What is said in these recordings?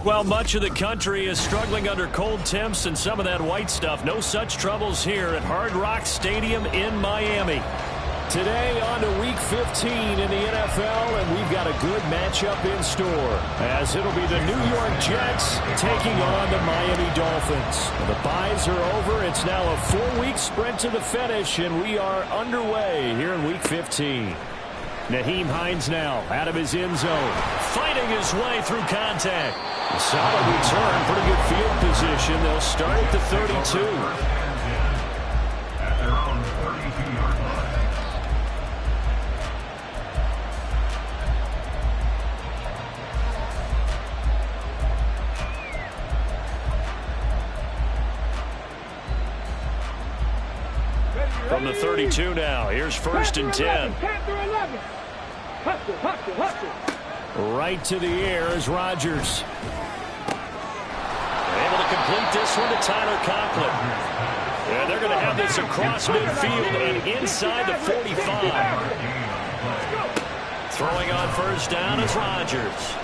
Well, much of the country is struggling under cold temps and some of that white stuff. No such troubles here at Hard Rock Stadium in Miami. Today on to Week 15 in the NFL, and we've got a good matchup in store, as it'll be the New York Jets taking on the Miami Dolphins. The byes are over. It's now a 4-week sprint to the finish, and we are underway here in Week 15. Nyheim Hines now out of his end zone, fighting his way through contact. A solid return, pretty good field position. They'll start at the 32. At their own 32-yard line. From the 32 now, here's 1st and 10. Right to the air is Rodgers. Able to complete this one to Tyler Conklin. And they're going to have this across midfield and inside the 45. Throwing on 1st down is Rodgers.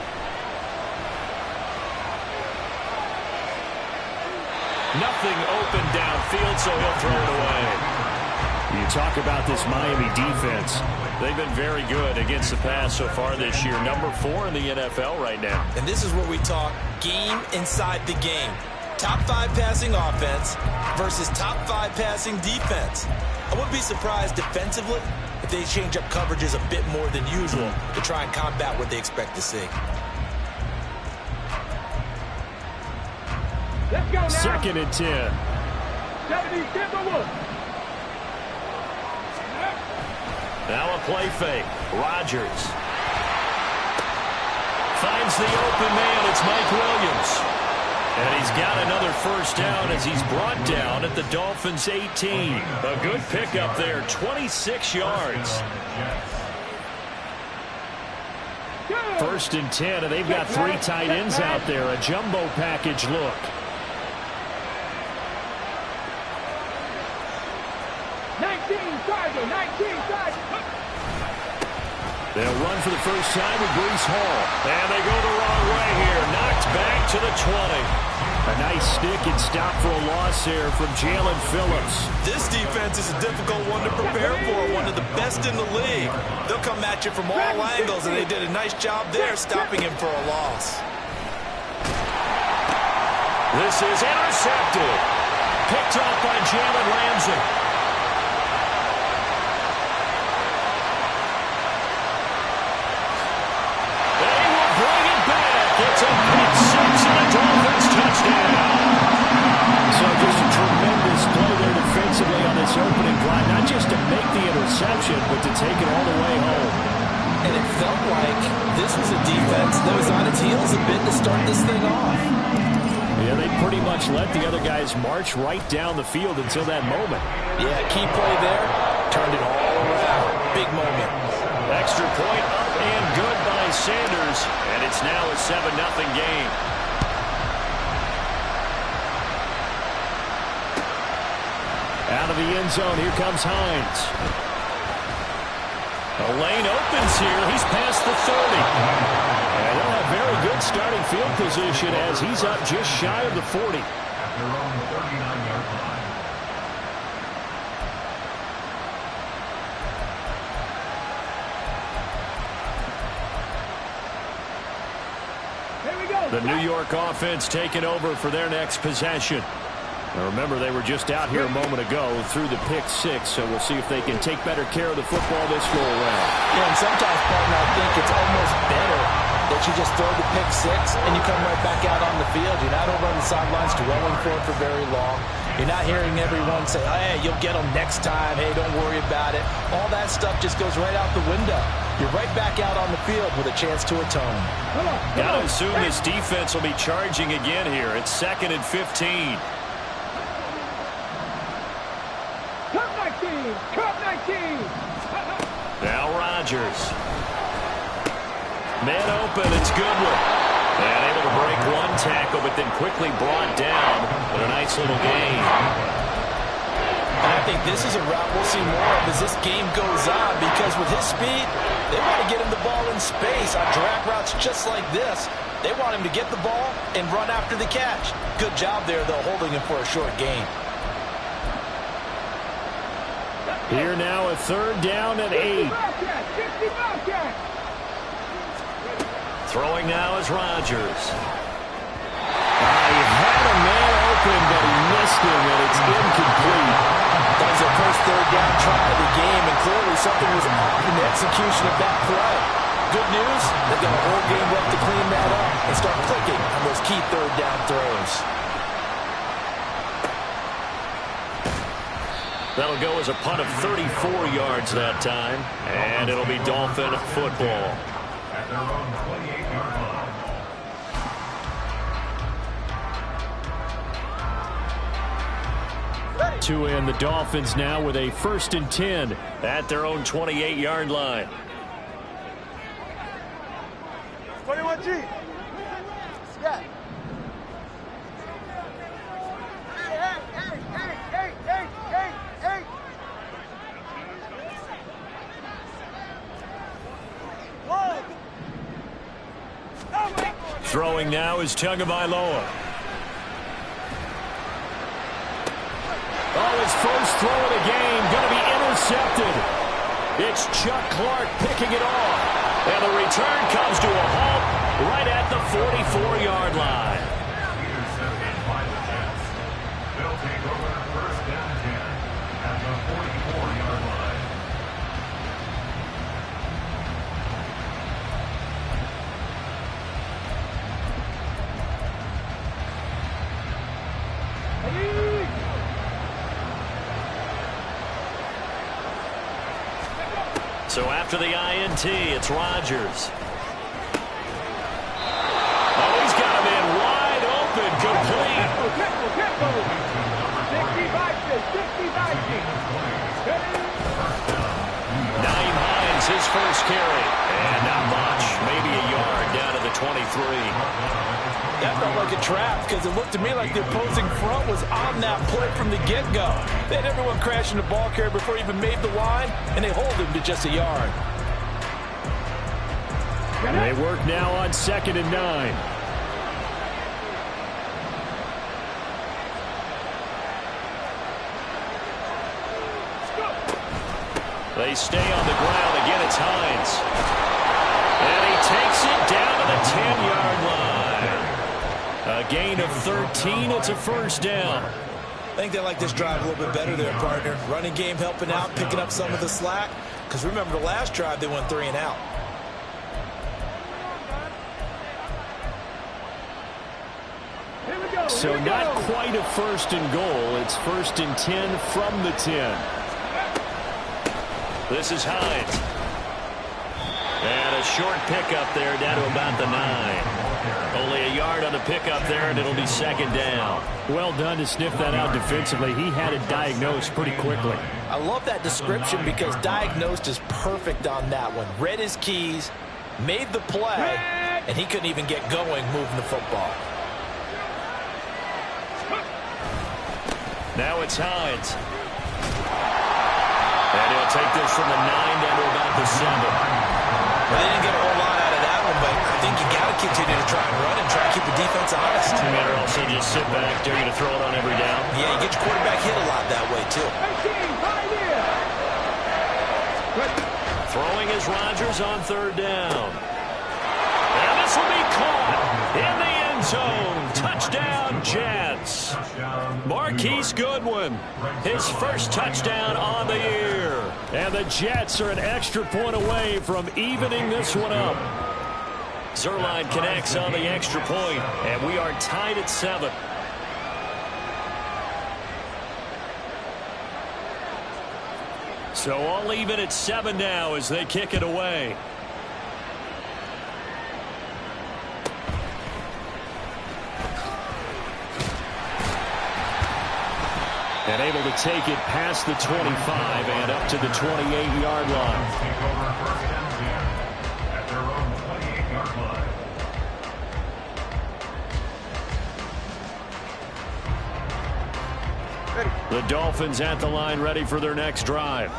Nothing open downfield, so he'll throw it away. You talk about this Miami defense. They've been very good against the pass so far this year. Number 4 in the NFL right now. And this is where we talk game inside the game. Top 5 passing offense versus top 5 passing defense. I wouldn't be surprised defensively if they change up coverages a bit more than usual to try and combat what they expect to see. Let's go now. 2nd and 10. 70-1. Now a play fake. Rodgers finds the open man. It's Mike Williams. And he's got another 1st down as he's brought down at the Dolphins' 18. A good pickup there, 26 yards. 1st and 10, and they've got 3 tight ends out there. A jumbo package look. They'll run for the first time with Breece Hall. And they go the wrong way here. Knocked back to the 20. A nice stick and stop for a loss there from Jalen Phillips. This defense is a difficult one to prepare for, one of the best in the league. They'll come at you from all angles, and they did a nice job there stopping him for a loss. This is intercepted. Picked off by Jalen Ramsey. It's a pick 6 and a Dolphins touchdown. So just a tremendous play there defensively on this opening drive. Not just to make the interception, but to take it all the way home. And it felt like this was a defense that was on its heels a bit to start this thing off. Yeah, they pretty much let the other guys march right down the field until that moment. Yeah, key play there. Turned it all around. Big moment. Extra point up and good by Sanders. And it's now a 7-0 game. Out of the end zone, here comes Hines. A lane opens here. He's past the 30. And they'll have very good starting field position as he's up just shy of the 40. At their own 39-yard line. The New York offense taking over for their next possession. Now remember, they were just out here a moment ago through the pick 6, so we'll see if they can take better care of the football this go around. Yeah, and sometimes, partner, I think it's almost better that you just throw the pick 6 and you come right back out on the field. You're not over on the sidelines dwelling for it for very long. You're not hearing everyone say, hey, you'll get them next time. Hey, don't worry about it. All that stuff just goes right out the window. You're right back out on the field with a chance to atone. Got to assume this defense will be charging again here. It's 2nd and 15. Cup 19! Cup 19! Now Rodgers. Man open, it's Goodwin. And able to break one tackle, but then quickly brought down with a nice little gain. And I think this is a route we'll see more of as this game goes on, because with his speed, they want to get him the ball in space on drag routes just like this. They want him to get the ball and run after the catch. Good job there, though, holding him for a short gain. Here now, a 3rd down and 8. Throwing now is Rodgers. He had a man open, but he missed him, and it's incomplete. That was their first 3rd down try of the game, and clearly something was off in the execution of that play. Good news, they've got a whole game left to clean that up and start clicking on those key 3rd down throws. That'll go as a punt of 34 yards that time, and it'll be Dolphin football. At their own 28-yard line. To end the Dolphins now with a 1st and 10 at their own 28-yard line. 21G. Scott. Hey. Whoa. Throwing now is Tagovailoa. Oh, his first throw of the game going to be intercepted. It's Chuck Clark picking it off. And the return comes to a halt right at the 44-yard line. Intercepted by the Jets. They'll take over 1st and 10 at the 44-yard line. So after the INT, it's Rodgers. Oh, he's got him in wide open, complete. Naeem Hines, his first carry. And not much, maybe a yard down to the 23. That felt like a trap because it looked to me like the opposing front was on that play from the get-go. They had everyone crashing the ball carrier before he even made the line, and they hold him to just a yard. They work now on 2nd and 9. They stay on the ground. Again, it's Hines. And he takes it down to the 10-yard line. A gain of 13. It's a 1st down. I think they like this drive a little bit better there, partner. Running game helping out, picking up some of the slack. Because remember, the last drive, they went 3 and out. So not quite a 1st and goal. It's 1st and 10 from the 10. This is Hines. And a short pickup there down to about the 9. Only a yard on the pickup there, and it'll be 2nd down. Well done to sniff that out defensively. He had it diagnosed pretty quickly. I love that description because diagnosed is perfect on that one. Read his keys, made the play, and he couldn't even get going moving the football. Now it's Hines. And he'll take this from the 9 down to about the 7. Well, they didn't get a whole lot out of that one, but I think you got to continue to try and run and try to keep the defense honest. Or also just sit back, dare you to throw it on every down. Yeah, you get your quarterback hit a lot that way, too. Throwing is Rodgers on 3rd down. And this will be caught in the end zone. Touchdown, Jets. Marquise Goodwin, his first touchdown on the year. And the Jets are an extra point away from evening this one up. Zuerlein connects on the extra point, and we are tied at 7. So all even at 7 now as they kick it away. And able to take it past the 25 and up to the 28-yard line. Take over 1st and 10 at their own 28-yard line. Ready. The Dolphins at the line ready for their next drive.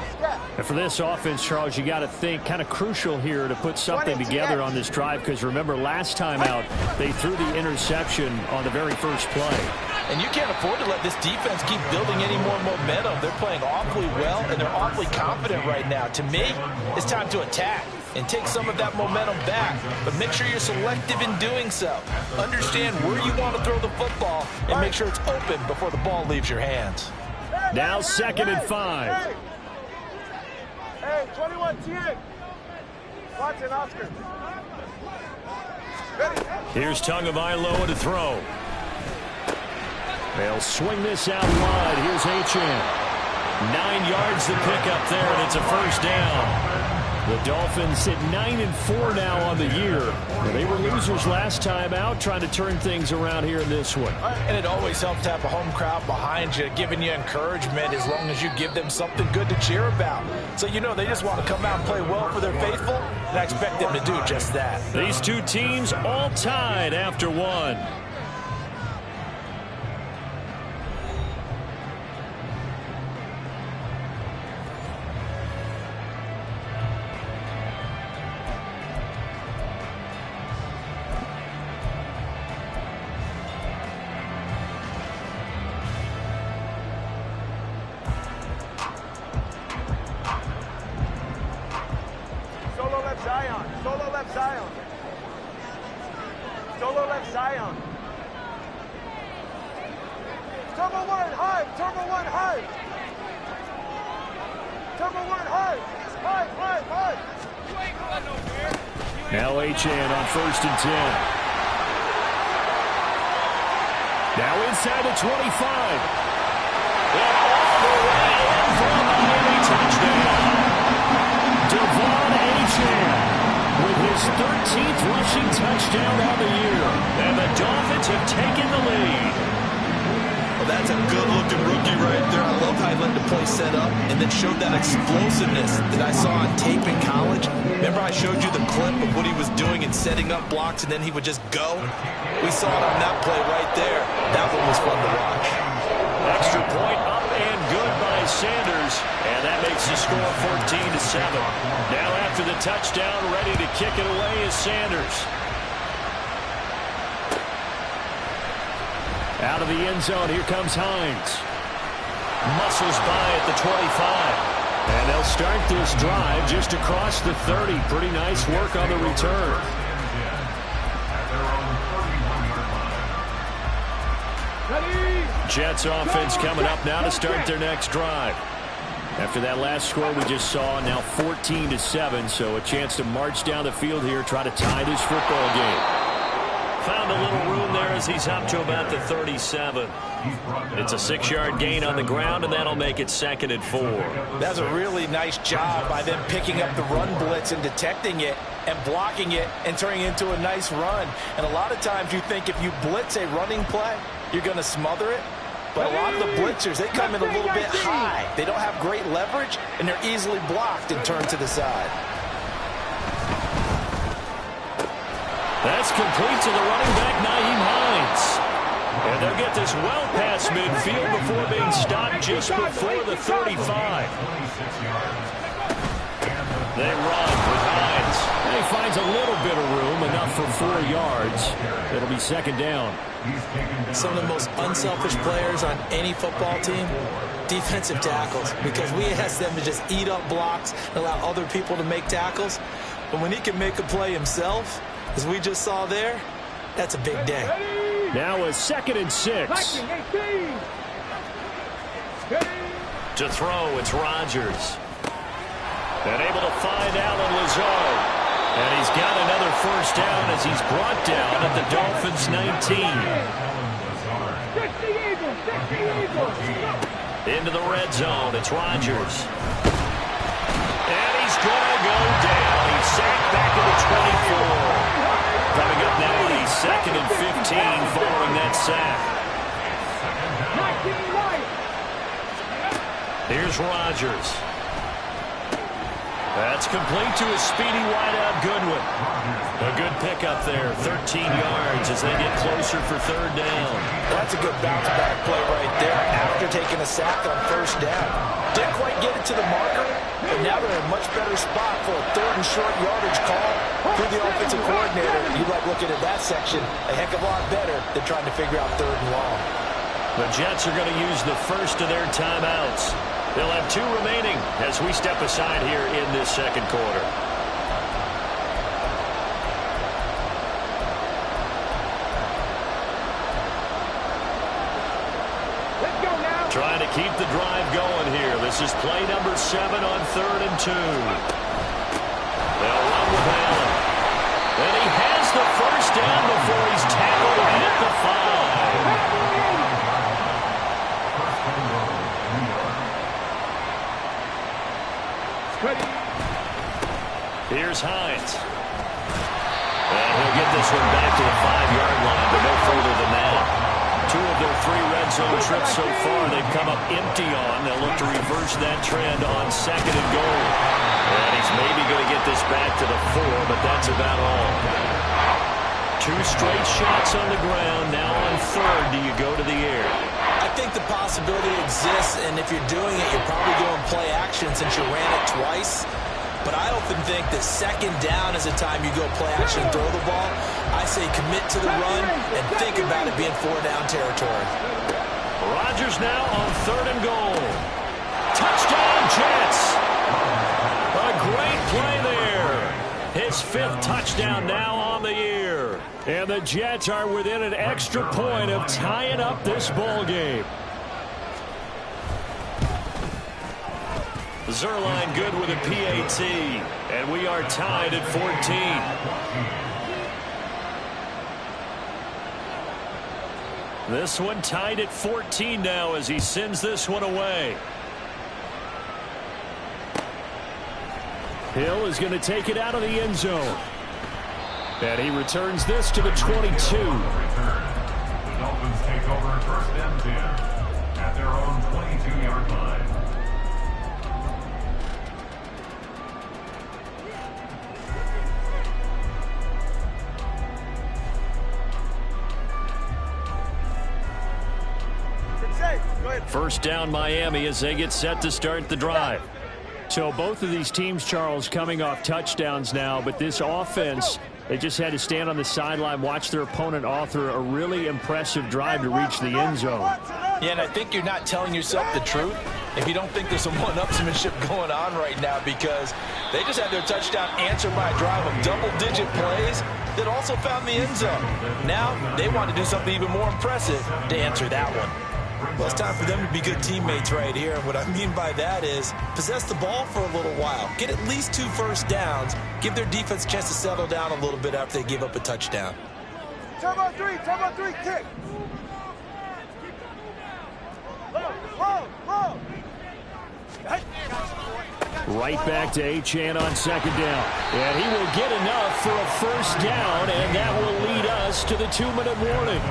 And for this offense, Charles, you got to think kind of crucial here to put something together on this drive, because remember last time out they threw the interception on the very first play. And you can't afford to let this defense keep building any more momentum. They're playing awfully well, and they're awfully confident right now. To me, it's time to attack and take some of that momentum back. But make sure you're selective in doing so. Understand where you want to throw the football and make sure it's open before the ball leaves your hands. Now 2nd and 5. Hey, 21 T8. Watson, Oscar. Here's Tagovailoa to throw. They'll swing this out wide. Here's Achane. 9 yards to pick up there, and it's a first down. The Dolphins sit 9-4 now on the year. They were losers last time out, trying to turn things around here in this one. And it always helps to have a home crowd behind you, giving you encouragement as long as you give them something good to cheer about. So you know they just want to come out and play well for their faithful, and I expect them to do just that. These two teams all tied after one. Now Achane on 1st and 10. Now inside the 25. And all the way in for a Miami touchdown. Devon Achane with his 13th rushing touchdown on the year. And the Dolphins have taken the lead. Well, that's a good-looking rookie right there. I love how he let the play set up and then showed that explosiveness that I saw on tape in college. Remember I showed you the clip of what he was doing and setting up blocks, and then he would just go? We saw it on that play right there. That one was fun to watch. Extra point up and good by Sanders, and that makes the score 14-7. Now after the touchdown, ready to kick it away is Sanders. Out of the end zone, here comes Hines. Muscles by at the 25. And they'll start this drive just across the 30. Pretty nice work on the return. Jets offense coming up now to start their next drive. After that last score we just saw, now 14-7, so a chance to march down the field here, try to tie this football game. Found a little room there as he's up to about the 37. It's a 6-yard gain on the ground, and that'll make it 2nd and 4. That's a really nice job by them picking up the run blitz and detecting it and blocking it and turning it into a nice run. And a lot of times you think if you blitz a running play, you're going to smother it. But a lot of the blitzers, they come in a little bit high. They don't have great leverage, and they're easily blocked and turned to the side. That's complete to the running back, Nyheim Hines. And they'll get this well past midfield before being stopped just before the 35. They run with Hines. And he finds a little bit of room, enough for 4 yards. It'll be 2nd down. Some of the most unselfish players on any football team, defensive tackles, because we ask them to just eat up blocks and allow other people to make tackles. But when he can make a play himself, as we just saw there, that's a big day. Now a 2nd and 6. To throw, it's Rodgers. And able to find Allen Lazard. And he's got another first down as he's brought down at the Dolphins' 19. Into the red zone, it's Rodgers. And he's going to go down. He's sacked back to the 24. Coming up now with a 2nd and 15 following that sack. Here's Rodgers. That's complete to a speedy wideout Goodwin. A good pickup there, 13 yards as they get closer for 3rd down. That's a good bounce-back play right there. after taking a sack on first down. Didn't quite get it to the marker, but now they're in a much better spot for a 3rd and short yardage call for the offensive coordinator. You like looking at that section a heck of a lot better than trying to figure out 3rd and long. The Jets are going to use the first of their timeouts. They'll have 2 remaining as we step aside here in this second quarter. Trying to keep the drive going here. This is play number 7 on 3rd and 2. They'll run with Allen. And he has the first down before he's tackled at the 5. Here's Hines. And he'll get this one back to the 5-yard line, but no further than that. 2 of their 3 red zone trips so far they've come up empty on. They'll look to reverse that trend on 2nd and goal. And he's maybe going to get this back to the 4, but that's about all. 2 straight shots on the ground. Now on 3rd, do you go to the air? I think the possibility exists, and if you're doing it, you're probably going play action since you ran it twice. But I often think that 2nd down is the time you go play action and throw the ball. I say commit to the run and think about it being 4-down territory. Rodgers now on 3rd and goal. Touchdown, Jets. A great play there. His 5th touchdown now on the year. And the Jets are within an extra point of tying up this ball game. Zuerlein good with a PAT, and we are tied at 14. This one tied at 14 now as he sends this one away. Hill is going to take it out of the end zone. And he returns this to the 22. The Dolphins take over 1st and 10 at their own 22-yard line. First down Miami as they get set to start the drive. So both of these teams, Charles, coming off touchdowns now, but this offense, they just had to stand on the sideline, watch their opponent author a really impressive drive to reach the end zone. Yeah, and I think you're not telling yourself the truth if you don't think there's some one-upsmanship going on right now, because they just had their touchdown answered by a drive of double-digit plays that also found the end zone. Now they want to do something even more impressive to answer that one. Well, it's time for them to be good teammates right here. And what I mean by that is possess the ball for a little while. Get at least 2 first downs. Give their defense a chance to settle down a little bit after they give up a touchdown. Turbo 3, kick. Low. Right back to Achane on 2nd down. And he will get enough for a first down, and that will lead us to the 2-minute warning.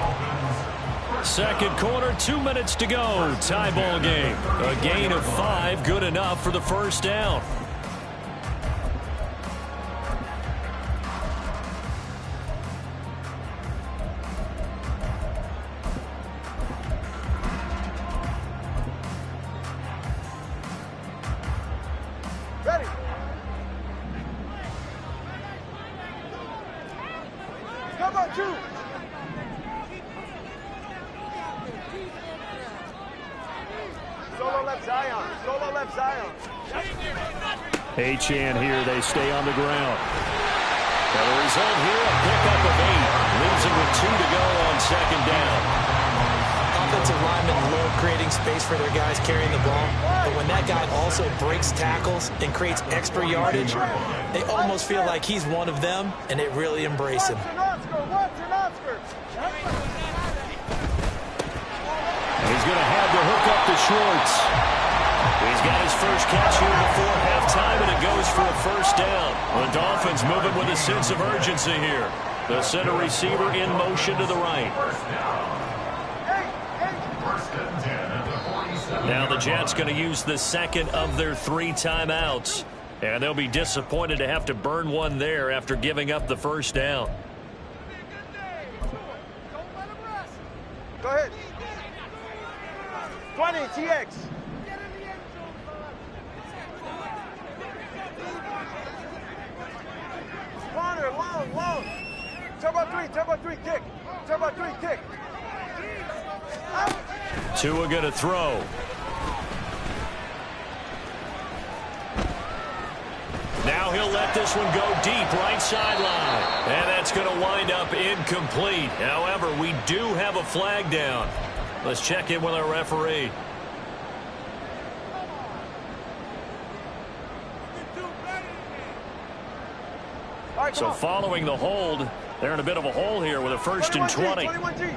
Second quarter, 2 minutes to go. Tie ball game. A gain of 5, good enough for the first down. Ready. Come on, 2. Solo left Zion. Achane here, they stay on the ground. And the result here, a pickup of 8. Leaves him with 2 to go on 2nd down. Offensive linemen love creating space for their guys carrying the ball, but when that guy also breaks tackles and creates extra yardage, they almost feel like he's one of them, and they really embrace him. He's going to have to hook up to Schwartz. He's got his first catch here before halftime, and it goes for a first down. The Dolphins moving with a sense of urgency here. The center receiver in motion to the right. Now the Jets going to use the second of their 3 timeouts. And they'll be disappointed to have to burn one there after giving up the first down. Go ahead. 20, TX. Corner, long. Turbo 3, kick. Turbo 3, kick. Tua going to throw. Now he'll let this one go deep, right sideline. And that's going to wind up incomplete. However, we do have a flag down. Let's check in with our referee. So following the hold, they're in a bit of a hole here with a 1st and 20. 21G.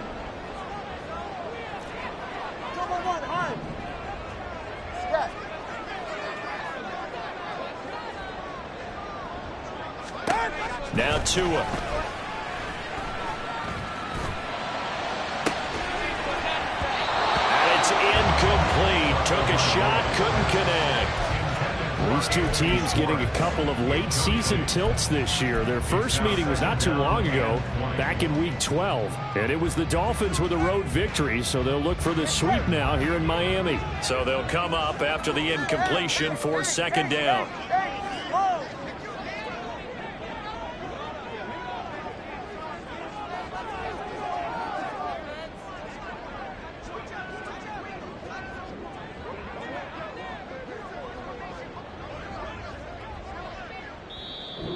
Turbo 1, Hines. Scat. Now Tua. And it's incomplete. Took a shot, couldn't connect. These two teams getting a couple of late season tilts this year. Their first meeting was not too long ago, back in week 12. And it was the Dolphins with a road victory, so they'll look for the sweep now here in Miami. So they'll come up after the incompletion for 2nd down.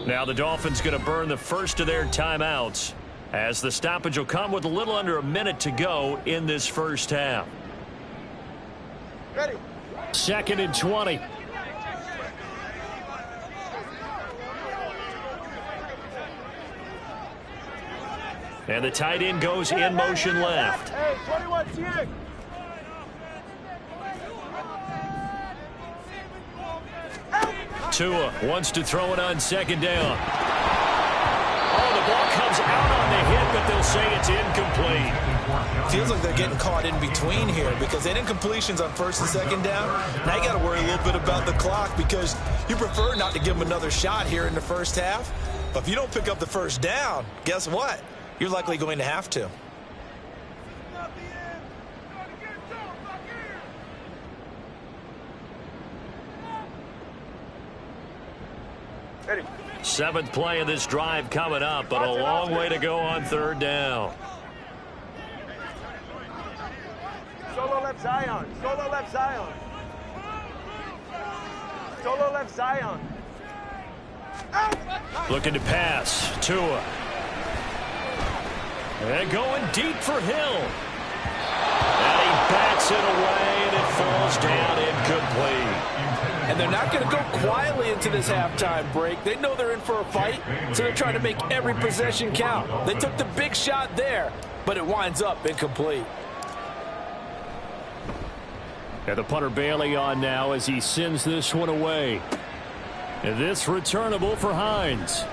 Now the Dolphins going to burn the first of their timeouts as the stoppage will come with a little under a minute to go in this first half. Ready. 2nd and 20. And the tight end goes in motion left. Hey, 21, TX. Tua wants to throw it on 2nd down. Oh, the ball comes out on the hit, but they'll say it's incomplete. Feels like they're getting caught in between here because they didn't incompletions on 1st and 2nd down. Now you got to worry a little bit about the clock because you prefer not to give them another shot here in the first half. But if you don't pick up the 1st down, guess what? You're likely going to have to. Ready. 7th play of this drive coming up, but a long way to go on 3rd down. Solo left Zion. Solo left Zion. Solo left Zion. Looking to pass. Tua. And going deep for Hill. And he bats it away, and it falls down incomplete. And they're not going to go quietly into this halftime break. They know they're in for a fight, so they're trying to make every possession count. They took the big shot there, but it winds up incomplete. And the punter Bailey on now as he sends this one away. And this returnable for Hines.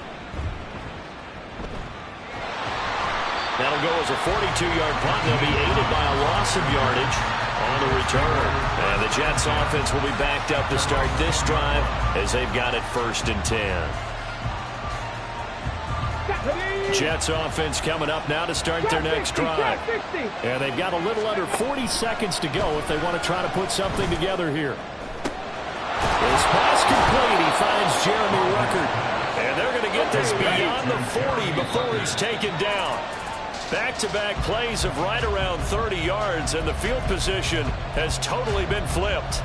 That'll go as a 42-yard punt. They'll be aided by a loss of yardage on the return. And the Jets offense will be backed up to start this drive as they've got it 1st and 10. Jets offense coming up now to start their next drive. And they've got a little under 40 seconds to go if they want to try to put something together here. His pass complete. He finds Jeremy Ruckert. And they're going to get this beyond the 40 before he's taken down. Back-to-back plays of right around 30 yards, and the field position has totally been flipped.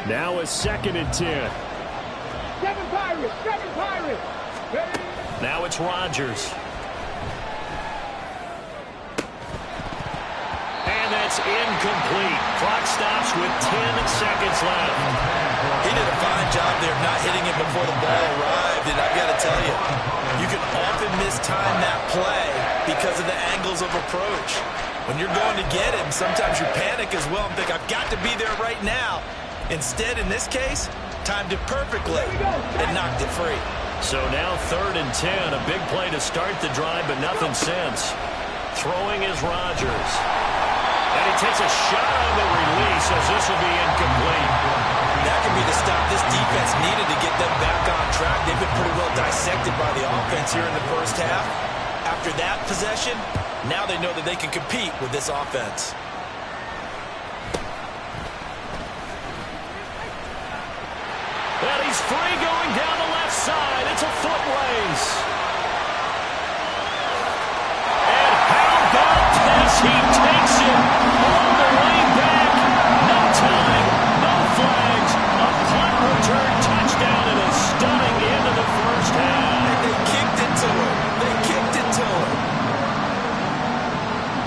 Now a 2nd and 10. 7 Pirates, 7 Pirates. Ready? Now it's Rodgers. And that's incomplete. Clock stops with 10 seconds left. He did a fine job there of not hitting it before the ball arrived, and I've got to tell you, you can often mistime that play because of the angles of approach. When you're going to get him, sometimes you panic as well and think, I've got to be there right now. Instead, in this case, timed it perfectly and knocked it free. So now 3rd and 10, a big play to start the drive, but nothing since. Throwing is Rodgers. And he takes a shot on the release as this will be incomplete. That could be the stop this defense needed to get them back on track. They've been pretty well dissected by the offense here in the first half. After that possession, now they know that they can compete with this offense. And he's free going down the left side. It's a foot race. And how about this? He takes it all the way back. No time, no flags. A punt return touchdown and a stunning end of the first half. And they kicked it to him. They kicked it to him.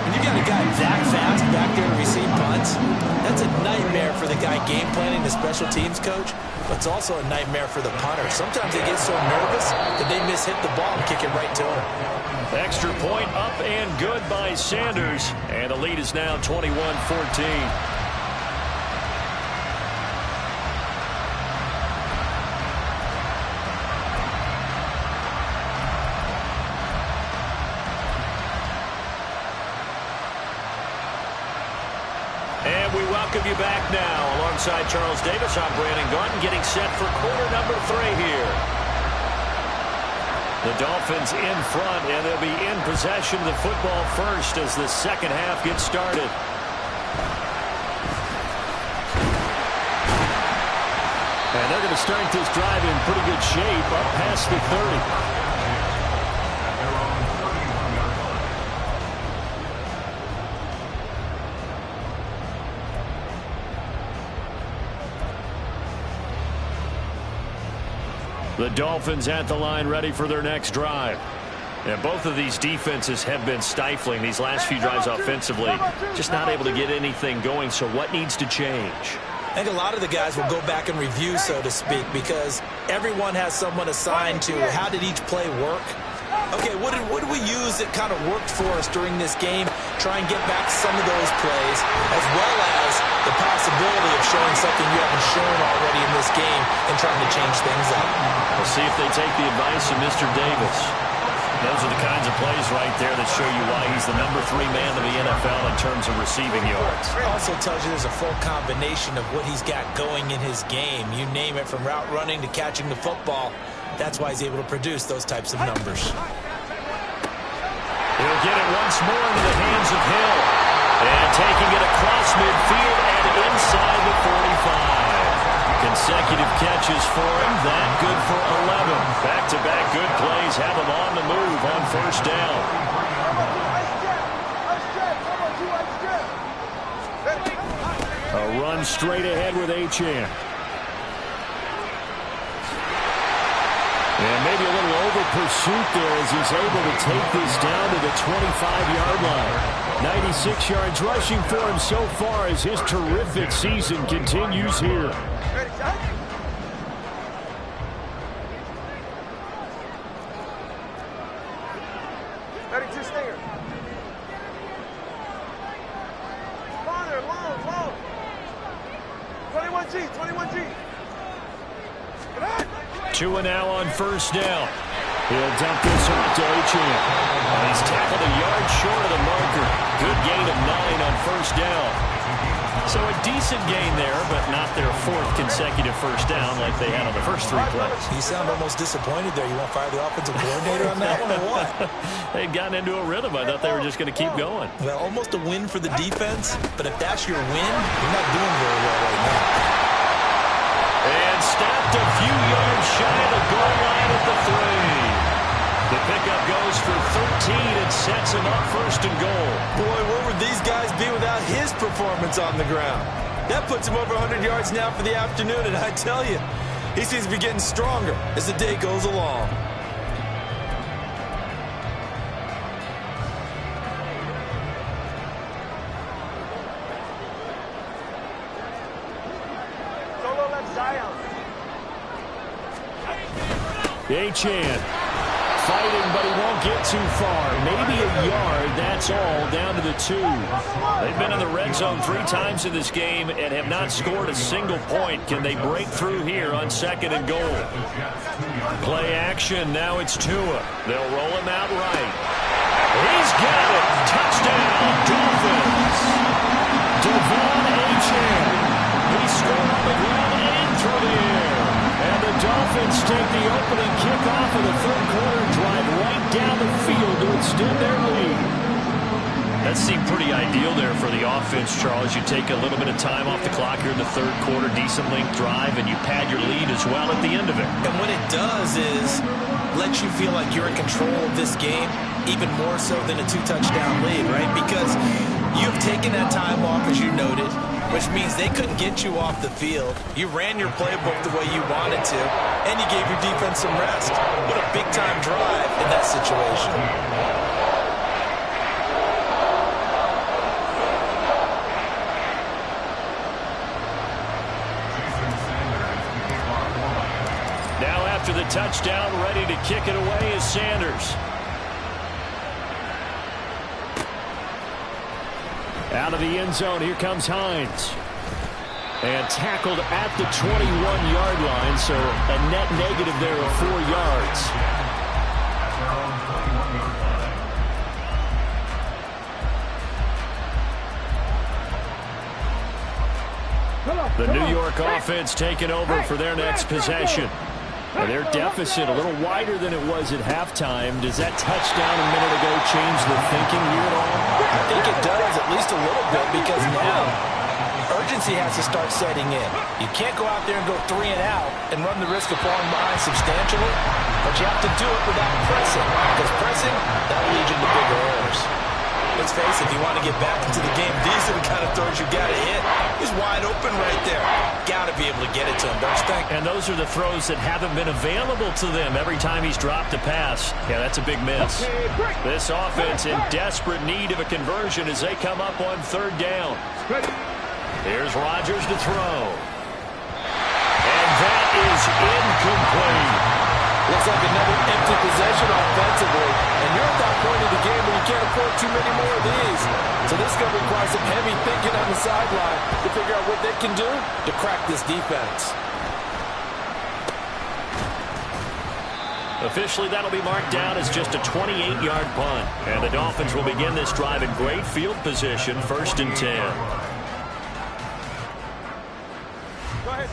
When you got a guy that fast back there to receive punts, that's a nightmare for the guy game planning, the special teams coach. But it's also a nightmare for the punter. Sometimes they get so nervous that they miss hit the ball and kick it right to him. Extra point up and good by Sanders. And the lead is now 21-14. And we welcome you back now. Alongside Charles Davis, I'm Brandon Garden, getting set for quarter number 3 here. The Dolphins in front, and they'll be in possession of the football first as the second half gets started. And they're going to start this drive in pretty good shape, up past the 30. The Dolphins at the line ready for their next drive. And both of these defenses have been stifling these last few drives offensively. Just not able to get anything going, so what needs to change? I think a lot of the guys will go back and review, so to speak, because everyone has someone assigned to how did each play work. Okay, what did we use that kind of worked for us during this game? Try and get back some of those plays, as well as the possibility of showing something you haven't shown already in this game and trying to change things up. We'll see if they take the advice of Mr. Davis. Those are the kinds of plays right there that show you why he's the number 3 man of the NFL in terms of receiving yards. It also tells you there's a full combination of what he's got going in his game. You name it, from route running to catching the football. That's why he's able to produce those types of numbers. He'll get it once more into the hands of Hill. And taking it across midfield and inside the 45. Consecutive catches for him. That good for 11. Back-to-back good plays have him on the move on first down. A run straight ahead with Achane. And maybe a little over pursuit there as he's able to take this down to the 25-yard line. 96 yards rushing for him so far as his terrific season continues here. Ready, 2 stinger. Farther, long. 21G, 21G. Tua now on first down. He'll dump this off to Achane. And he's tackled a yard short of the marker. Good gain of 9 on first down. So a decent gain there, but not their 4th consecutive first down like they had on the first 3 plays. You sound almost disappointed there. You want to fire the offensive coordinator on that one or what? They'd gotten into a rhythm. I thought they were just going to keep going. Well, almost a win for the defense, but if that's your win, you're not doing very well right now. And stopped a few yards shy of the goal line at the 3. The pickup goes for 13 and sets him up first and goal. Boy, where would these guys be without his performance on the ground? That puts him over 100 yards now for the afternoon, and I tell you, he seems to be getting stronger as the day goes along. Solo left Zion. Achane fighting, but he won't get too far. Maybe a yard, that's all, down to the 2. They've been in the red zone 3 times in this game and have not scored a single point. Can they break through here on 2nd and goal? Play action, now it's Tua. They'll roll him out right. He's got it! Touchdown, Dolphins! Devon Achane. He scored on the ground and through the air. And the Dolphins take the opening kickoff of the 3rd quarter, drive right down the field to extend their lead. That seemed pretty ideal there for the offense, Charles. You take a little bit of time off the clock here in the 3rd quarter, decent length drive, and you pad your lead as well at the end of it. And what it does is let you feel like you're in control of this game, even more so than a 2-touchdown lead, right? Because you've taken that time off, as you noted, which means they couldn't get you off the field. You ran your playbook the way you wanted to, and you gave your defense some rest. What a big-time drive in that situation. After the touchdown, ready to kick it away is Sanders. Out of the end zone, here comes Hines. And tackled at the 21-yard line, so a net negative there of 4 yards. The New York offense taking over for their next possession. And their deficit a little wider than it was at halftime. Does that touchdown a minute ago change the thinking here at all? I think it does, at least a little bit, because now urgency has to start setting in. You can't go out there and go 3 and out and run the risk of falling behind substantially, but you have to do it without pressing, because pressing, that'll lead you into bigger errors. Let's face it, if you want to get back into the game, these are the kind of throws you got to hit. He's wide open right there. Got to be able to get it to him, don't you think? And those are the throws that haven't been available to them every time he's dropped a pass. Yeah, that's a big miss. This offense in desperate need of a conversion as they come up on 3rd down. Here's Rodgers to throw. And that is incomplete. Looks like another empty possession offensively. And you're at that point of the game where you can't afford too many more of these. So this is going to require some heavy thinking on the sideline to figure out what they can do to crack this defense. Officially, that'll be marked down as just a 28-yard punt. And the Dolphins will begin this drive in great field position, 1st and 10. Go ahead.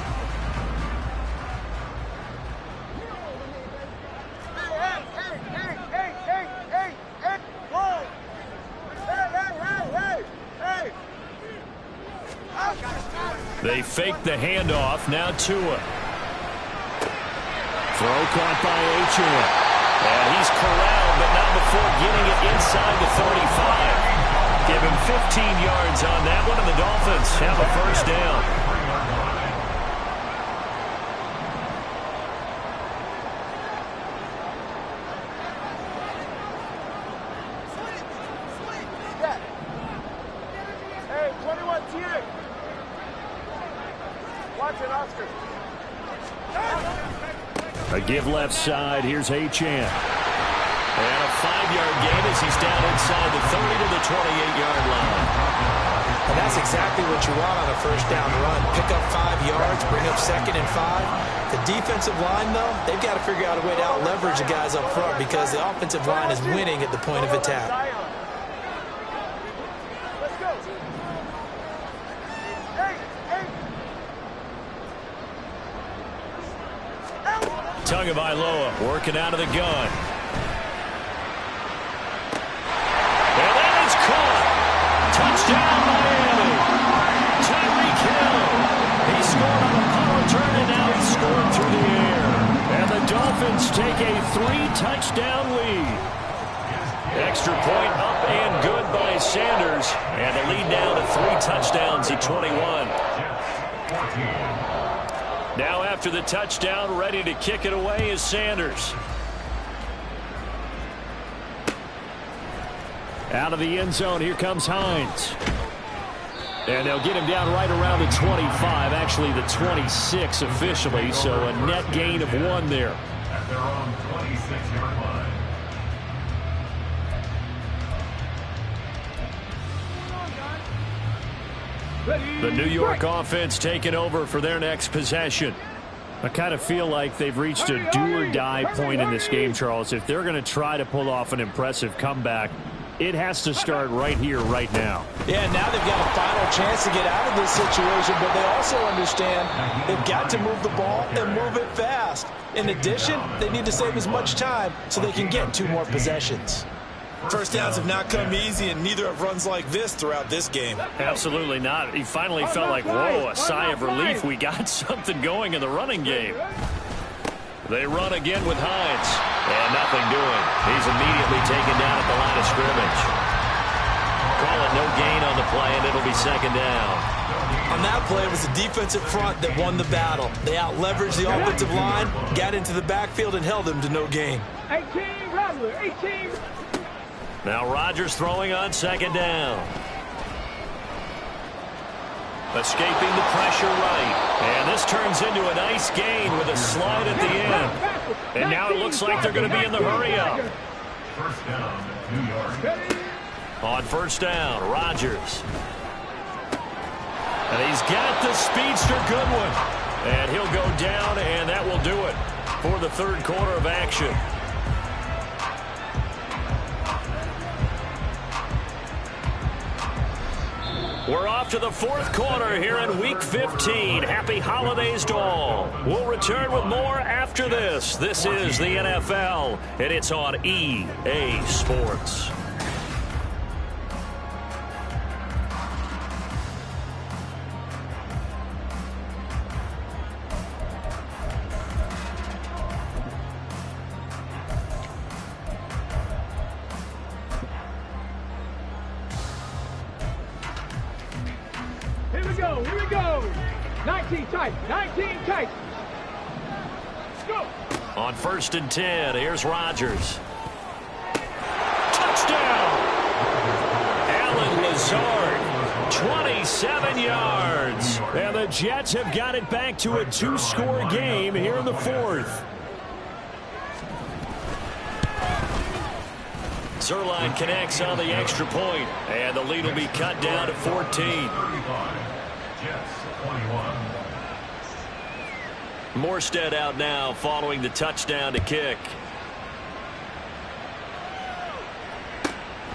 They fake the handoff. Now Tua. Throw caught by Achane. And he's corralled, but not before getting it inside the 35. Give him 15 yards on that one, and the Dolphins have a 1st down. A give left side. Here's Achane. And a 5-yard gain as he's down inside the 30 to the 28-yard line. And that's exactly what you want on a 1st down run. Pick up 5 yards, bring up 2nd and 5. The defensive line, though, they've got to figure out a way to out-leverage the guys up front because the offensive line is winning at the point of attack. Tagovailoa working out of the gun. And that is caught. Touchdown, Miami. Tyreek Hill. He scored on a power turn, and now he's scored through the air. And the Dolphins take a 3-touchdown lead. Extra point up and good by Sanders. And the lead down to 3 touchdowns at 21. Now after the touchdown, ready to kick it away is Sanders. Out of the end zone, here comes Hines. And they'll get him down right around the 25, actually the 26 officially, so a net gain of 1 there. At their own 26-yard line. The New York offense taking over for their next possession. I kind of feel like they've reached a do-or-die point in this game, Charles. If they're going to try to pull off an impressive comeback, it has to start right here, right now. Yeah, now they've got a final chance to get out of this situation, but they also understand they've got to move the ball and move it fast. In addition, they need to save as much time so they can get 2 more possessions. First downs have not come easy, and neither have runs like this throughout this game. Absolutely not. He finally felt like, whoa, a sigh of relief. We got something going in the running game. They run again with Hines. And nothing doing. He's immediately taken down at the line of scrimmage. Call it no gain on the play, and it'll be second down. On that play, it was the defensive front that won the battle. They out-leveraged the offensive line, got into the backfield, and held them to no gain. 18, Rattler, 18. Now Rodgers throwing on second down. Escaping the pressure right. And this turns into a nice gain with a slide at the end. And now it looks like they're going to be in the hurry-up. First down, New York. On first down, Rodgers. And he's got the speedster Goodwin. And he'll go down, and that will do it for the third quarter of action. We're off to the fourth quarter here in Week 15. Happy holidays to all. We'll return with more after this. This is the NFL, and it's on EA Sports. Here we go. 19 tight, 19 tight. Go. On first and 10, here's Rodgers. Touchdown! Allen Lazard, 27 yards. And the Jets have got it back to a 2-score game here in the fourth. Zuerlein connects on the extra point, and the lead will be cut down to 14. Morstead out now following the touchdown to kick.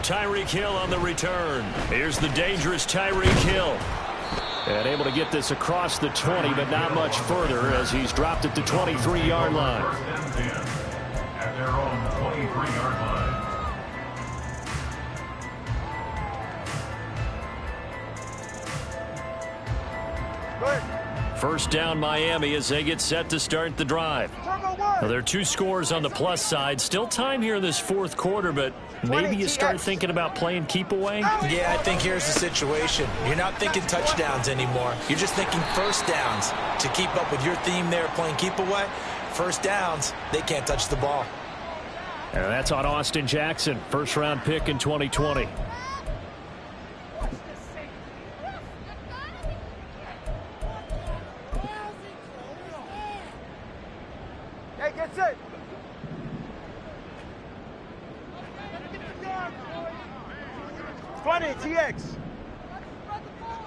Tyreek Hill on the return. Here's the dangerous Tyreek Hill. And able to get this across the 20, but not much further as he's dropped it to 23-yard line. At their own 23-yard line. First down Miami as they get set to start the drive. Now, there are 2 scores on the plus side. Still time here in this fourth quarter, but maybe you start thinking about playing keep away? Yeah, I think here's the situation. You're not thinking touchdowns anymore. You're just thinking first downs. To keep up with your theme there, playing keep away, first downs, they can't touch the ball. And that's on Austin Jackson, first-round pick in 2020. Hey, get set. Funny, TX.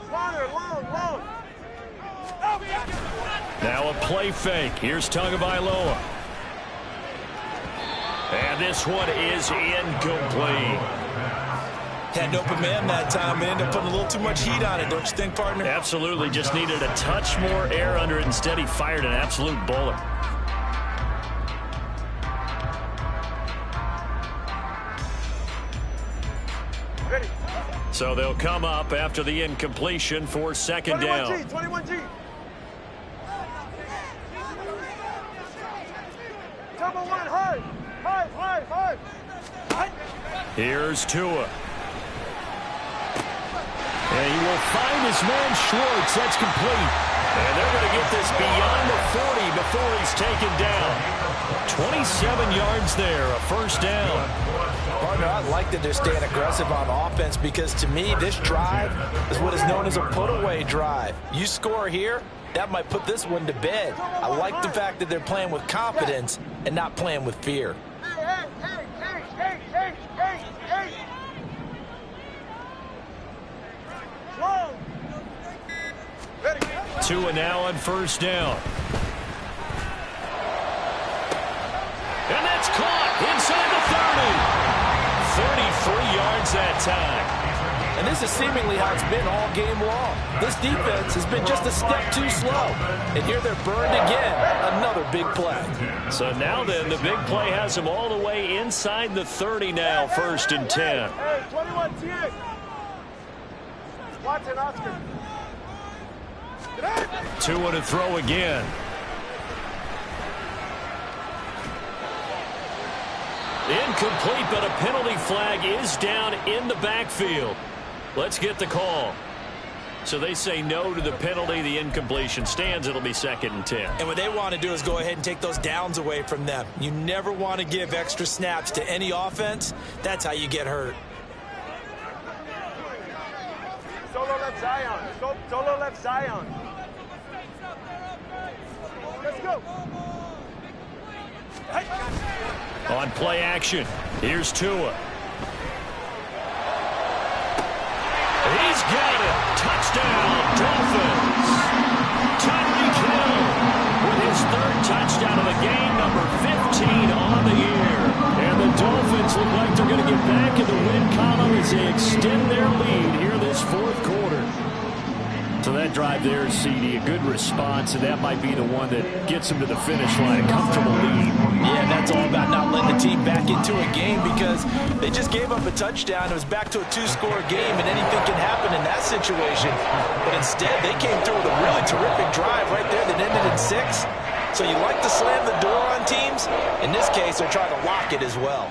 Corner, long. Now a play fake. Here's Tagovailoa. And this one is incomplete. Had an open man that time and ended up putting a little too much heat on it, don't you think, partner? Absolutely. Just needed a touch more air under it. Instead, he fired an absolute bullet. Ready. So they'll come up after the incompletion for second down. 21G. Double one, high. Here's Tua. And he will find his man Schwartz. That's complete. And they're going to get this beyond the 40 before he's taken down. 27 yards there, a first down. Partner, I like that they're staying aggressive on offense because to me, this drive is what is known as a put-away drive. You score here, that might put this one to bed. I like the fact that they're playing with confidence and not playing with fear. Tua now on first down. And that's caught inside the 30. 33 yards that time. And this is seemingly how it's been all game long. This defense has been just a step too slow. And here they're burned again. Another big play. So now then, the big play has them all the way inside the 30 now, 1st and 10. Hey, 21 TX. Watson, Oscar. Tua to throw again. Incomplete, but a penalty flag is down in the backfield. Let's get the call. So they say no to the penalty. The incompletion stands. It'll be 2nd and 10. And what they want to do is go ahead and take those downs away from them. You never want to give extra snaps to any offense. That's how you get hurt. Solo left Zion. Solo left Zion. Let's go. On play action, here's Tua. He's got it. Touchdown, Dolphins. Tyreek Hill with his 3rd touchdown of the game, number 15 on the year. And the Dolphins look like they're going to get back in the win column as they extend their lead here this 4th quarter. So that drive there, CD, a good response, and that might be the one that gets them to the finish line, a comfortable lead. Yeah, that's all about not letting the team back into a game because they just gave up a touchdown. It was back to a 2-score game, and anything can happen in that situation. But instead, they came through with a really terrific drive right there that ended in 6. So you like to slam the door on teams. In this case, they're trying to lock it as well.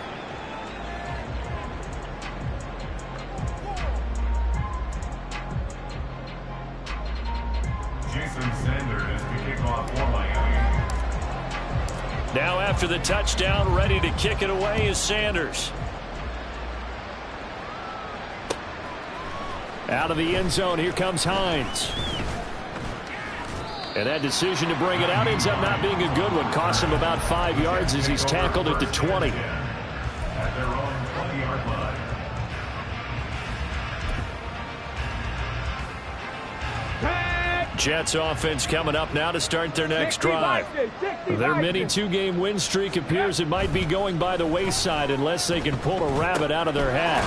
Jason Sanders to kick off for Miami. Now after the touchdown, ready to kick it away is Sanders. Out of the end zone, here comes Hines. And that decision to bring it out ends up not being a good one. Cost him about 5 yards as he's tackled at the 20. At their own 20-yard line. Jets offense coming up now to start their next drive. Their mini 2-game win streak appears it might be going by the wayside unless they can pull a rabbit out of their hat.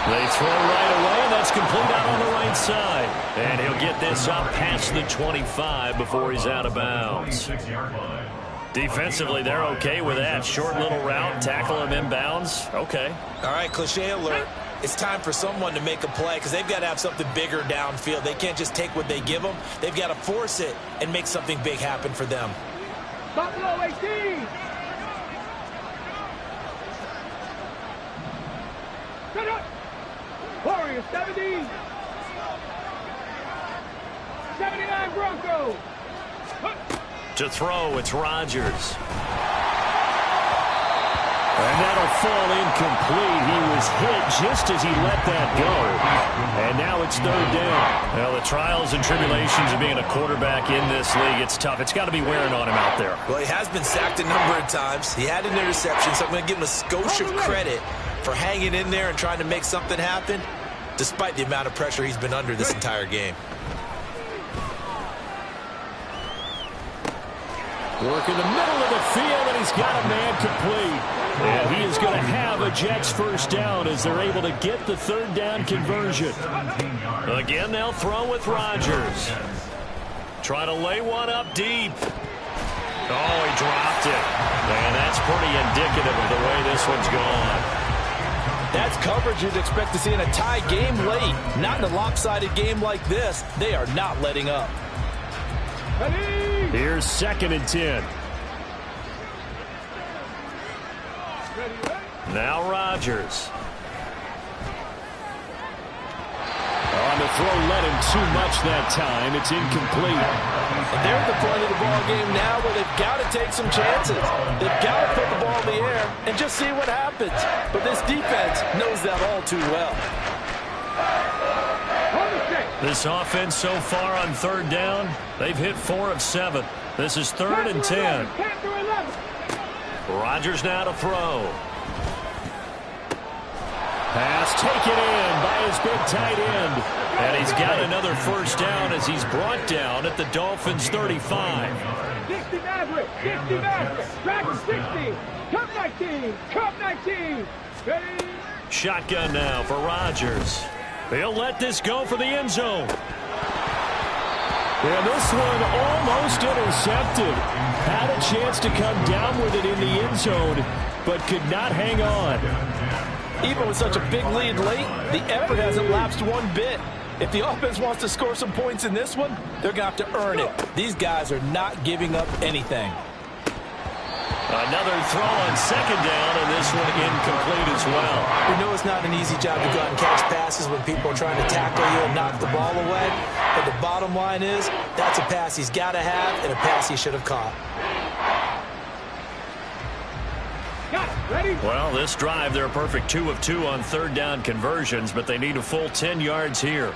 They throw right away, and that's complete out on the right side. And he'll get this up past the 25 before he's out of bounds. 26-yard line. Defensively, they're okay with that. Short little route, tackle him inbounds. Okay. All right, cliche alert. It's time for someone to make a play because they've got to have something bigger downfield. They can't just take what they give them. They've got to force it and make something big happen for them. Buffalo 18. Set up. Warriors 70. 79 Broncos. To throw, it's Rodgers. And that'll fall incomplete. He was hit just as he let that go. And now it's 3rd down. Well, the trials and tribulations of being a quarterback in this league, it's tough. It's got to be wearing on him out there. Well, he has been sacked a number of times. He had an interception, so I'm going to give him a skosh of credit for hanging in there and trying to make something happen, despite the amount of pressure he's been under this entire game. Work in the middle of the field, and he's got a man complete. And he is going to have a Jets 1st down as they're able to get the 3rd down conversion. Again, they'll throw with Rodgers. Try to lay one up deep. Oh, he dropped it. And that's pretty indicative of the way this one's gone. That's coverage you'd expect to see in a tie game late. Not in a lopsided game like this. They are not letting up. Here's 2nd and 10. Now Rodgers. On the throw, led him too much that time. It's incomplete. And they're at the point of the ball game now where they've got to take some chances. They've got to put the ball in the air and just see what happens. But this defense knows that all too well. This offense so far on 3rd down, they've hit 4 of 7. This is 3rd and 10. Rodgers now to throw. Pass taken in by his big tight end. And he's got another first down as he's brought down at the Dolphins' 35. 60 Maverick, 60 Maverick, Dragon 60, Cup 19, Cup 19. Ready? Shotgun now for Rodgers. He'll let this go for the end zone. And this one almost intercepted. Had a chance to come down with it in the end zone, but could not hang on. Even with such a big lead late, the effort hasn't lapsed one bit. If the offense wants to score some points in this one, they're going to have to earn it. These guys are not giving up anything. Another throw on second down, and this one incomplete as well. We know it's not an easy job to go out and catch passes when people are trying to tackle you and knock the ball away. But the bottom line is, that's a pass he's got to have and a pass he should have caught. Got it. Ready? Well, this drive, they're a perfect 2 of 2 on third down conversions, but they need a full 10 yards here.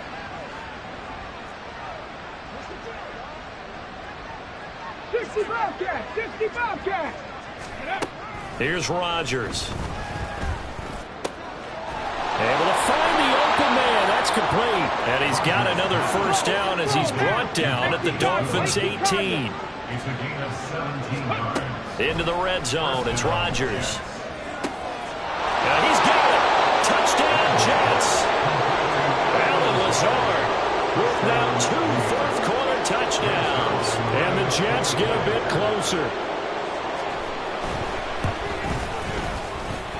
Bobcat, 60 Bobcat. Here's Rodgers. Able to find the open man. That's complete. And he's got another first down as he's brought down at the Dolphins' 18. He's a gain of 17 yards. Into the red zone. It's Rodgers. And he's got it. Touchdown, Jets. Allen Lazard with now 2 fourth-quarter touchdowns. And the Jets get a bit closer.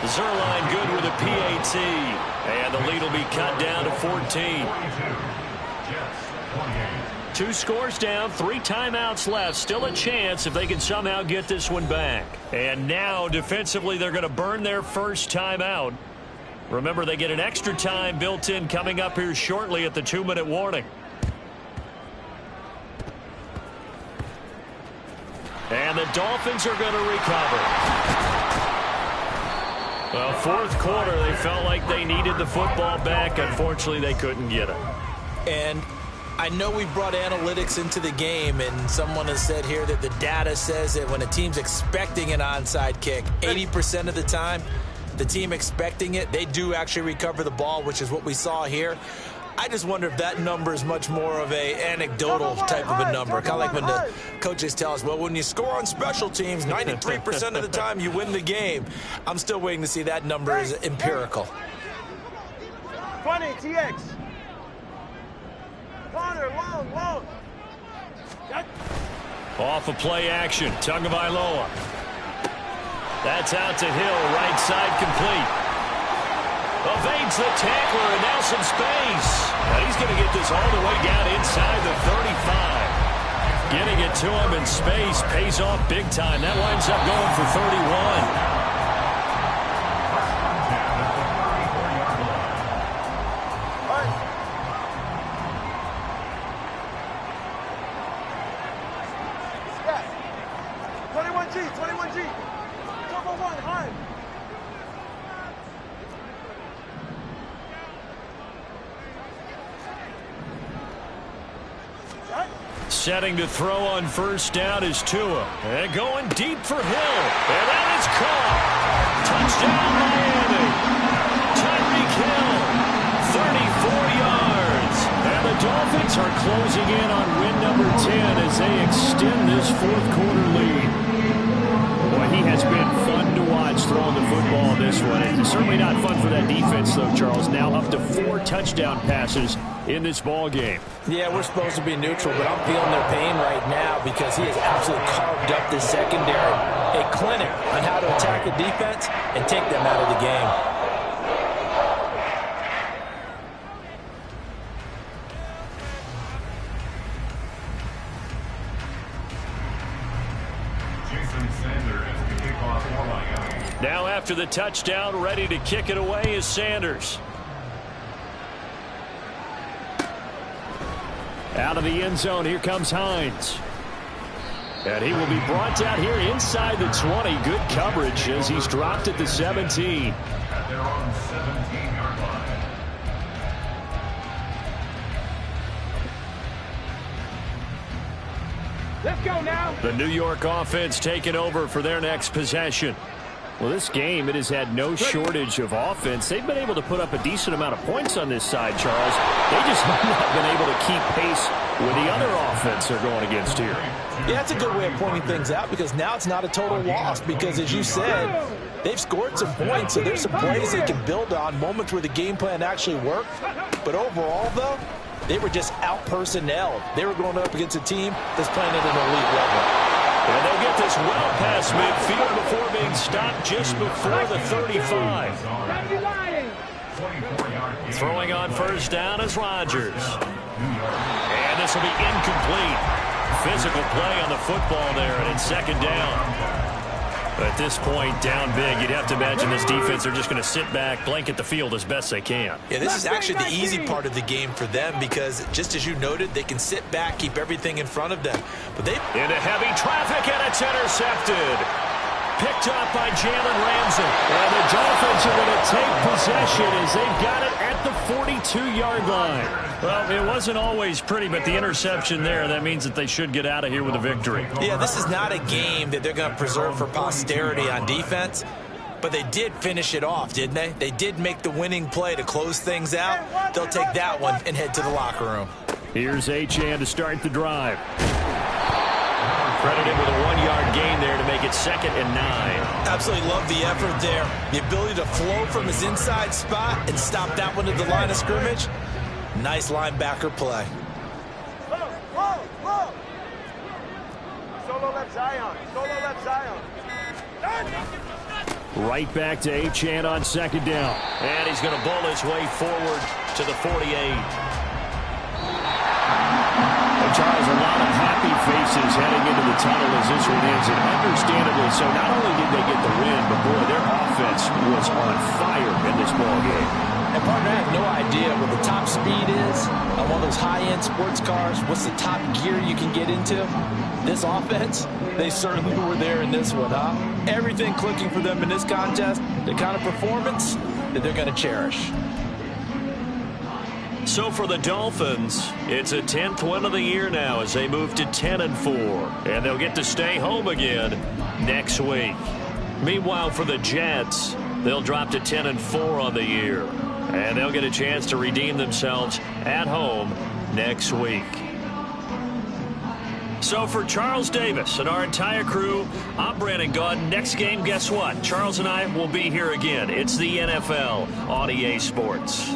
Zerline good with a PAT. And the lead will be cut down to 14. 2 scores down, 3 timeouts left. Still a chance if they can somehow get this one back. And now, defensively, they're going to burn their first timeout. Remember, they get an extra time built in coming up here shortly at the 2-minute warning. And the Dolphins are going to recover. Well, fourth quarter, they felt like they needed the football back. Unfortunately, they couldn't get it. And I know we brought analytics into the game, and someone has said here that the data says that when a team's expecting an onside kick, 80% of the time, the team expecting it, they do actually recover the ball, which is what we saw here. I just wonder if that number is much more of a anecdotal type of a number. Kind of like when the coaches tell us, well, when you score on special teams, 93% of the time you win the game. I'm still waiting to see that number is empirical. 20, TX. Corner, long. Off of play action, Tagovailoa. That's out to Hill, right side complete. Evades the tackler, and now some space. And he's going to get this all the way down inside the 35. Getting it to him in space pays off big time. That winds up going for 31. Setting to throw on first down is Tua. And going deep for Hill. And that is caught. Touchdown, Miami. Tyreek Hill, 34 yards. And the Dolphins are closing in on win number 10 as they extend this fourth quarter lead. Boy, he has been fun to watch throwing the football this one. It's certainly not fun for that defense, though, Charles. Now up to 4 touchdown passes in this ball game. Yeah, we're supposed to be neutral, but I'm feeling their pain right now because he has absolutely carved up this secondary. A clinic on how to attack the defense and take them out of the game. Now after the touchdown, ready to kick it away is Sanders. Out of the end zone, here comes Hines. And he will be brought down here inside the 20. Good coverage as he's dropped at the 17. At their own 17-yard line. Let's go now. The New York offense taking over for their next possession. Well, this game, it has had no shortage of offense. They've been able to put up a decent amount of points on this side, Charles. They just have not been able to keep pace with the other offense they're going against here. Yeah, that's a good way of pointing things out because now it's not a total loss because, as you said, they've scored some points, so there's some plays they can build on, moments where the game plan actually worked. But overall, though, they were just out-personnelled. They were going up against a team that's playing at an elite level. And they'll get this well past midfield before being stopped just before the 35. Throwing on first down is Rodgers. And this will be incomplete. Physical play on the football there, and it's second down. At this point, down big, you'd have to imagine this defense are just going to sit back, blanket the field as best they can. Yeah, this is actually the easy part of the game for them because, just as you noted, they can sit back, keep everything in front of them. But they into heavy traffic, and it's intercepted. Picked up by Jalen Ramsey. And the Dolphins are going to take possession as they've got it at the 42-yard line. Well, it wasn't always pretty, but the interception there, that means that they should get out of here with a victory. Yeah, this is not a game that they're going to preserve for posterity on defense, but they did finish it off, didn't they? They did make the winning play to close things out. They'll take that one and head to the locker room. Here's Achane to start the drive. Credited with a 1-yard gain there to make it 2nd and 9. Absolutely love the effort there. The ability to flow from his inside spot and stop that one at the line of scrimmage. Nice linebacker play. Whoa. Solo left Zion. Right back to Achane on second down. And he's going to bull his way forward to the 48. Charles, a lot of happy faces heading into the tunnel as this one ends, and understandably so. Not only did they get the win, but boy, their offense was on fire in this ball game. And partner, I have no idea what the top speed is on one of those high-end sports cars. What's the top gear you can get into? This offense, they certainly were there in this one, huh? Everything clicking for them in this contest, the kind of performance that they're going to cherish. So for the Dolphins, it's a 10th win of the year now as they move to 10-4. And they'll get to stay home again next week. Meanwhile, for the Jets, they'll drop to 10-4 on the year. And they'll get a chance to redeem themselves at home next week. So for Charles Davis and our entire crew, I'm Brandon Gaudin. Next game, guess what? Charles and I will be here again. It's the NFL on EA Sports.